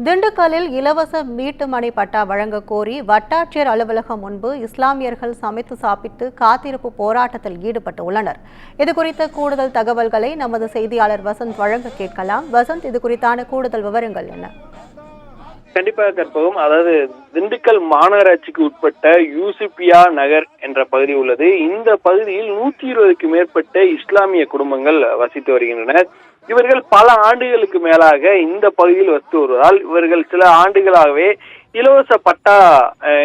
திண்டுக்கல்லில் இலவச வீட்டுமனை பட்டா வழங்க கோரி வட்டாட்சியர் அலுவலகம் முன்பு இஸ்லாமியர்கள் சமைத்து சாப்பிட்டு காத்திருப்பு போராட்டத்தில் ஈடுபட்டுள்ளனர். இதுகுறித்த கூடுதல் தகவல்களை நமது செய்தியாளர் வசந்த் வழங்க கேட்கலாம். வசந்த், இது குறித்தான கூடுதல் விவரங்கள் என்ன? கண்டிப்பாக கற்பகம். அதாவது திண்டுக்கல் மாநகராட்சிக்கு உட்பட்ட யூசுப்பியா நகர் என்ற பகுதி உள்ளது. இந்த பகுதியில் 120க்கு மேற்பட்ட இஸ்லாமிய குடும்பங்கள் வசித்து வருகின்றனர். இவர்கள் பல ஆண்டுகளுக்கு மேலாக இந்த பகுதியில் வசித்து வருவதால் இவர்கள் சில ஆண்டுகளாகவே இலவச பட்டா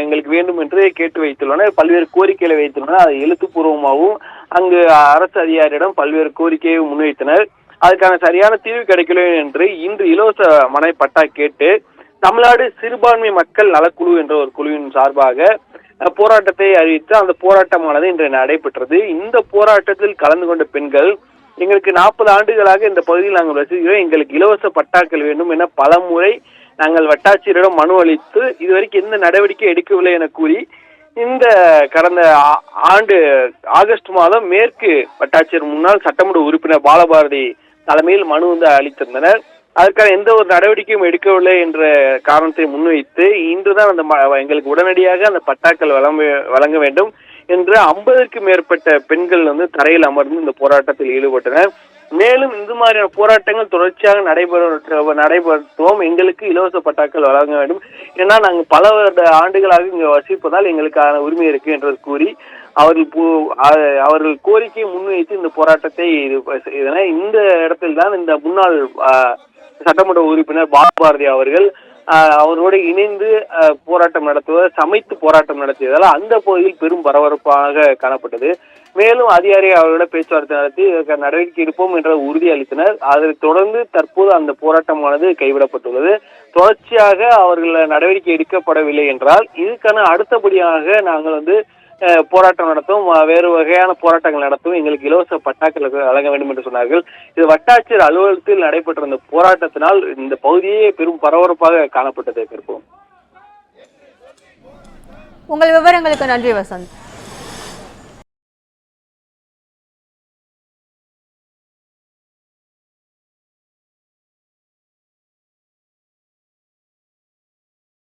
எங்களுக்கு வேண்டும் என்று கேட்டு வைத்துள்ளனர். பல்வேறு கோரிக்கைகளை வைத்துள்ளனர். அதை எழுத்துப்பூர்வமாகவும் அங்கு அரசு அதிகாரியிடம் பல்வேறு கோரிக்கையை முன்வைத்தனர். அதுக்கான சரியான தீர்வு கிடைக்கவில்லை என்று இன்று இலவச மனை பட்டா கேட்டு தமிழ்நாடு சிறுபான்மை மக்கள் நலக்குழு என்ற ஒரு குழுவின் சார்பாக போராட்டத்தை அறிவித்து அந்த போராட்டமானது இன்று நடைபெற்றது. இந்த போராட்டத்தில் கலந்து கொண்ட பெண்கள், எங்களுக்கு 40 ஆண்டுகளாக இந்த பகுதியில் நாங்கள் வசிக்கிறோம், எங்களுக்கு இலவச பட்டாக்கள் வேண்டும் என பல முறை நாங்கள் வட்டாட்சியரிடம் மனு அளித்து இதுவரைக்கும் எந்த நடவடிக்கை எடுக்கவில்லை என கூறி இந்த கடந்த ஆண்டு ஆகஸ்ட் மாதம் மேற்கு வட்டாட்சியர் முன்னாள் சட்டமன்ற உறுப்பினர் பாலபாரதி தலைமையில் மனு அளித்திருந்தனர். அதற்கான எந்த ஒரு நடவடிக்கையும் எடுக்கவில்லை என்ற காரணத்தை முன்வைத்து இன்றுதான் அந்த எங்களுக்கு உடனடியாக அந்த பட்டாக்கள் வழங்க வேண்டும் என்று 50க்கு மேற்பட்ட பெண்கள் தரையில் அமர்ந்து இந்த போராட்டத்தில் ஈடுபட்டனர். மேலும் இந்த மாதிரியான போராட்டங்கள் தொடர்ச்சியாக நடைபெறுவோம், எங்களுக்கு இலவச பட்டாக்கள் வழங்க வேண்டும், ஏன்னா நாங்கள் பல ஆண்டுகளாக இங்கு வசிப்பதால் எங்களுக்கான உரிமை இருக்கு என்று கூறி அவர்கள் கோரிக்கையை முன்வைத்து இந்த போராட்டத்தை இந்த இடத்தில் தான் இந்த முன்னாள் சட்டமன்ற உறுப்பினர் பாலபாரதி அவர்கள் அவரோடு இணைந்து போராட்டம் நடத்துவதால், சமைத்து போராட்டம் நடத்தியதால் அந்த பகுதியில் பெரும் பரபரப்பாக காணப்பட்டது. மேலும் அதிகாரி அவர்களோட பேச்சுவார்த்தை நடத்தி நடவடிக்கை எடுப்போம் என்ற உறுதி அளித்தனர். அதைத் தொடர்ந்து தற்போது அந்த போராட்டமானது கைவிடப்பட்டுள்ளது. தொடர்ச்சியாக அவர்கள் நடவடிக்கை எடுக்கப்படவில்லை என்றால் இதுக்கான அடுத்தபடியாக நாங்கள் போராட்டம் நடத்தும், வேறு வகையான போராட்டங்கள் நடத்தும், எங்களுக்கு இலவச பட்டாக்கள் வழங்க வேண்டும் என்று சொன்னார்கள். இது வட்டாட்சியர் அலுவலகத்தில் நடைபெற்ற இந்த போராட்டத்தினால் இந்த பகுதியே பெரும் பரபரப்பாக காணப்பட்டதை கற்போம். உங்கள் விவரங்களுக்கு நன்றி வசந்த்.